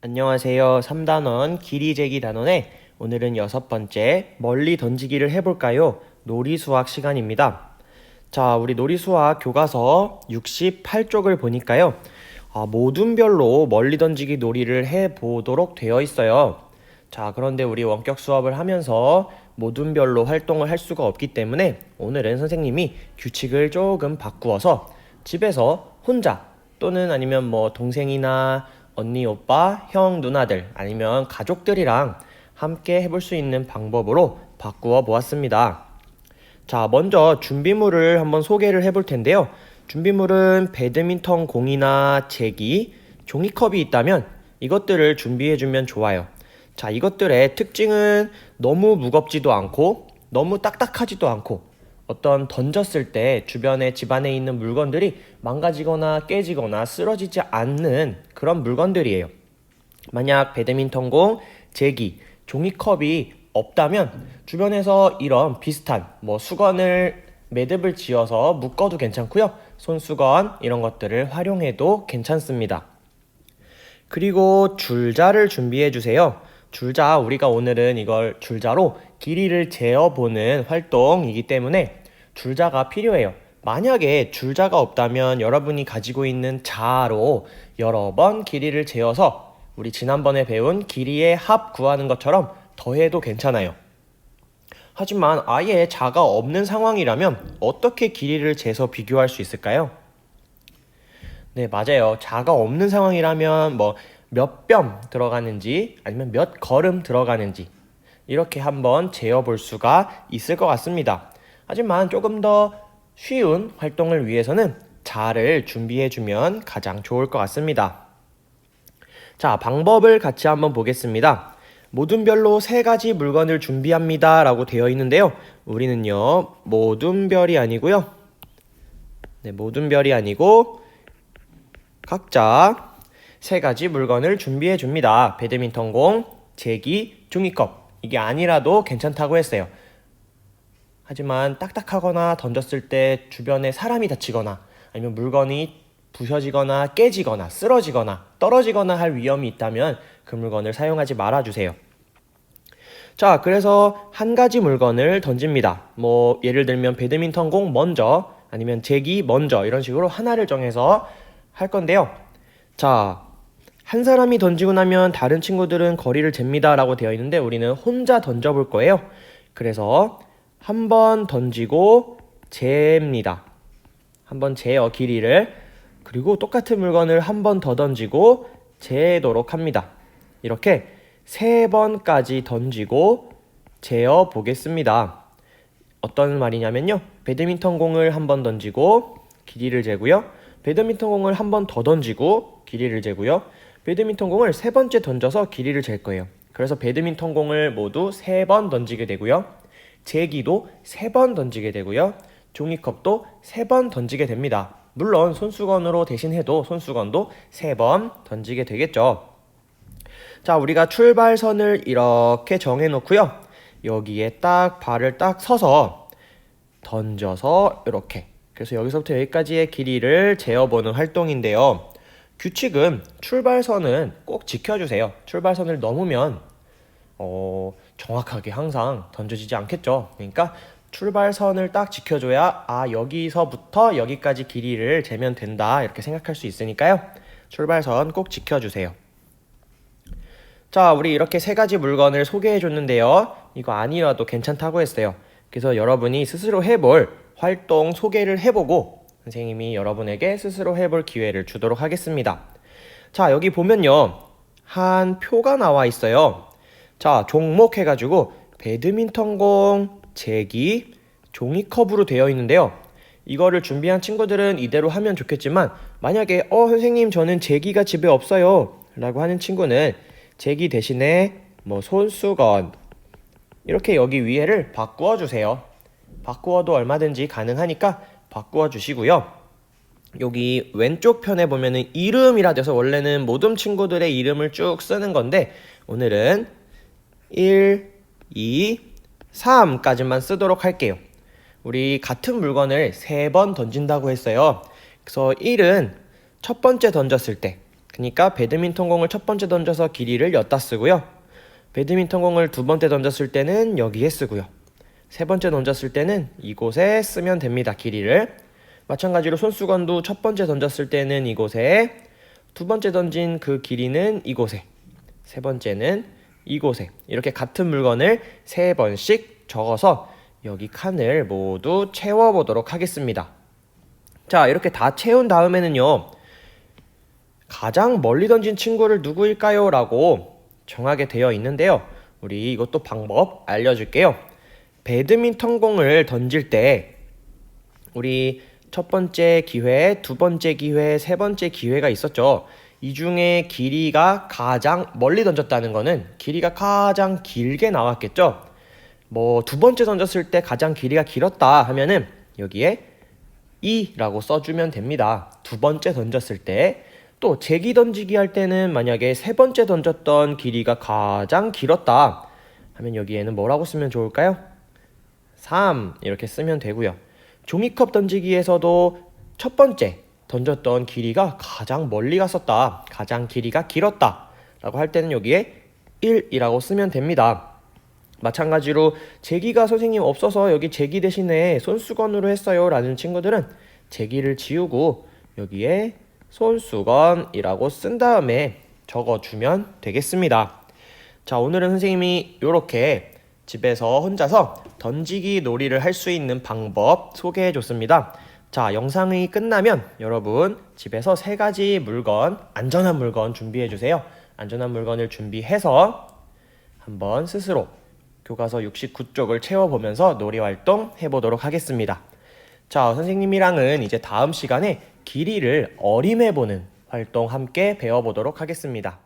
안녕하세요. 3단원 길이재기 단원의 오늘은 6번째 멀리 던지기를 해볼까요? 놀이수학 시간입니다. 자, 우리 놀이수학 교과서 68쪽을 보니까요. 모둠별로 멀리 던지기 놀이를 해보도록 되어 있어요. 자, 그런데 우리 원격 수업을 하면서 모둠별로 활동을 할 수가 없기 때문에 오늘은 선생님이 규칙을 조금 바꾸어서 집에서 혼자 또는 아니면 뭐 동생이나 언니, 오빠, 형, 누나들 아니면 가족들이랑 함께 해볼 수 있는 방법으로 바꾸어 보았습니다. 자, 먼저 준비물을 한번 소개를 해볼 텐데요. 준비물은 배드민턴 공이나 제기, 종이컵이 있다면 이것들을 준비해주면 좋아요. 자, 이것들의 특징은 너무 무겁지도 않고 너무 딱딱하지도 않고 어떤 던졌을 때 주변에 집안에 있는 물건들이 망가지거나 깨지거나 쓰러지지 않는 그런 물건들이에요. 만약 배드민턴공, 제기, 종이컵이 없다면 주변에서 이런 비슷한 수건을 매듭을 지어서 묶어도 괜찮고요. 손수건 이런 것들을 활용해도 괜찮습니다. 그리고 줄자를 준비해 주세요. 줄자, 우리가 오늘은 이걸 줄자로 길이를 재어보는 활동이기 때문에 줄자가 필요해요. 만약에 줄자가 없다면 여러분이 가지고 있는 자로 여러 번 길이를 재어서 우리 지난번에 배운 길이의 합 구하는 것처럼 더해도 괜찮아요. 하지만 아예 자가 없는 상황이라면 어떻게 길이를 재서 비교할 수 있을까요? 네, 맞아요. 자가 없는 상황이라면 몇 뼘 들어가는지 아니면 몇 걸음 들어가는지 이렇게 한번 재어볼 수가 있을 것 같습니다. 하지만 조금 더 쉬운 활동을 위해서는 자를 준비해주면 가장 좋을 것 같습니다. 자, 방법을 같이 한번 보겠습니다. 모둠별로 3가지 물건을 준비합니다 라고 되어 있는데요. 우리는요, 모둠별이 아니고요. 네, 모둠별이 아니고 각자 3가지 물건을 준비해 줍니다. 배드민턴공, 제기, 종이컵. 이게 아니라도 괜찮다고 했어요. 하지만 딱딱하거나 던졌을 때 주변에 사람이 다치거나 아니면 물건이 부셔지거나 깨지거나 쓰러지거나 떨어지거나 할 위험이 있다면 그 물건을 사용하지 말아주세요. 자, 그래서 한 가지 물건을 던집니다. 예를 들면 배드민턴공 먼저 아니면 제기 먼저 이런 식으로 하나를 정해서 할 건데요. 자, 한 사람이 던지고 나면 다른 친구들은 거리를 잽니다 라고 되어 있는데 우리는 혼자 던져볼 거예요. 그래서 한 번 던지고 잽니다. 한번 재어 길이를. 그리고 똑같은 물건을 한 번 더 던지고 재도록 합니다. 이렇게 3번까지 던지고 재어 보겠습니다. 어떤 말이냐면요. 배드민턴 공을 한 번 던지고 길이를 재고요. 배드민턴 공을 한 번 더 던지고 길이를 재고요. 배드민턴 공을 3번째 던져서 길이를 잴 거예요. 그래서 배드민턴 공을 모두 3번 던지게 되고요. 제기도 3번 던지게 되고요. 종이컵도 3번 던지게 됩니다. 물론 손수건으로 대신해도 손수건도 3번 던지게 되겠죠. 자, 우리가 출발선을 이렇게 정해 놓고요. 여기에 딱 발을 딱 서서 던져서 이렇게. 그래서 여기서부터 여기까지의 길이를 재어보는 활동인데요. 규칙은 출발선은 꼭 지켜주세요. 출발선을 넘으면 정확하게 항상 던져지지 않겠죠. 그러니까 출발선을 딱 지켜줘야 여기서부터 여기까지 길이를 재면 된다 이렇게 생각할 수 있으니까요. 출발선 꼭 지켜주세요. 자, 우리 이렇게 3가지 물건을 소개해 줬는데요. 이거 아니라도 괜찮다고 했어요. 그래서 여러분이 스스로 해볼 활동 소개를 해보고 선생님이 여러분에게 스스로 해볼 기회를 주도록 하겠습니다. 자, 여기 보면요. 한 표가 나와 있어요. 자, 종목 해가지고 배드민턴공, 제기, 종이컵으로 되어 있는데요. 이거를 준비한 친구들은 이대로 하면 좋겠지만 만약에 선생님 저는 제기가 집에 없어요 라고 하는 친구는 제기 대신에 손수건 이렇게 여기 위에를 바꾸어 주세요. 바꾸어도 얼마든지 가능하니까 바꾸어 주시고요. 여기 왼쪽 편에 보면은 이름이라 돼서 원래는 모든 친구들의 이름을 쭉 쓰는 건데 오늘은 1, 2, 3까지만 쓰도록 할게요. 우리 같은 물건을 3번 던진다고 했어요. 그래서 1은 첫 번째 던졌을 때 그러니까 배드민턴 공을 첫 번째 던져서 길이를 여기다 쓰고요. 배드민턴 공을 두 번째 던졌을 때는 여기에 쓰고요. 세 번째 던졌을 때는 이곳에 쓰면 됩니다. 길이를. 마찬가지로 손수건도 첫 번째 던졌을 때는 이곳에, 두 번째 던진 그 길이는 이곳에, 세 번째는 이곳에, 이렇게 같은 물건을 3번씩 적어서 여기 칸을 모두 채워보도록 하겠습니다. 자, 이렇게 다 채운 다음에는요, 가장 멀리 던진 친구를 누구일까요? 라고 정하게 되어 있는데요. 우리 이것도 방법 알려줄게요. 배드민턴 공을 던질 때 우리 첫 번째 기회, 두 번째 기회, 세 번째 기회가 있었죠. 이 중에 길이가 가장 멀리 던졌다는 거는 길이가 가장 길게 나왔겠죠. 뭐 두 번째 던졌을 때 가장 길이가 길었다 하면은 여기에 2라고 써주면 됩니다. 두 번째 던졌을 때. 또 제기 던지기 할 때는 만약에 세 번째 던졌던 길이가 가장 길었다 하면 여기에는 뭐라고 쓰면 좋을까요? 3 이렇게 쓰면 되고요. 종이컵 던지기에서도 첫 번째 던졌던 길이가 가장 멀리 갔었다, 가장 길이가 길었다 라고 할 때는 여기에 1이라고 쓰면 됩니다. 마찬가지로 제기가 선생님 없어서 여기 제기 대신에 손수건으로 했어요 라는 친구들은 제기를 지우고 여기에 손수건이라고 쓴 다음에 적어주면 되겠습니다. 자, 오늘은 선생님이 이렇게 집에서 혼자서 던지기 놀이를 할 수 있는 방법 소개해 줬습니다. 자, 영상이 끝나면 여러분 집에서 3가지 물건, 안전한 물건 준비해 주세요. 안전한 물건을 준비해서 한번 스스로 교과서 69쪽을 채워보면서 놀이 활동 해보도록 하겠습니다. 자, 선생님이랑은 이제 다음 시간에 길이를 어림해보는 활동 함께 배워보도록 하겠습니다.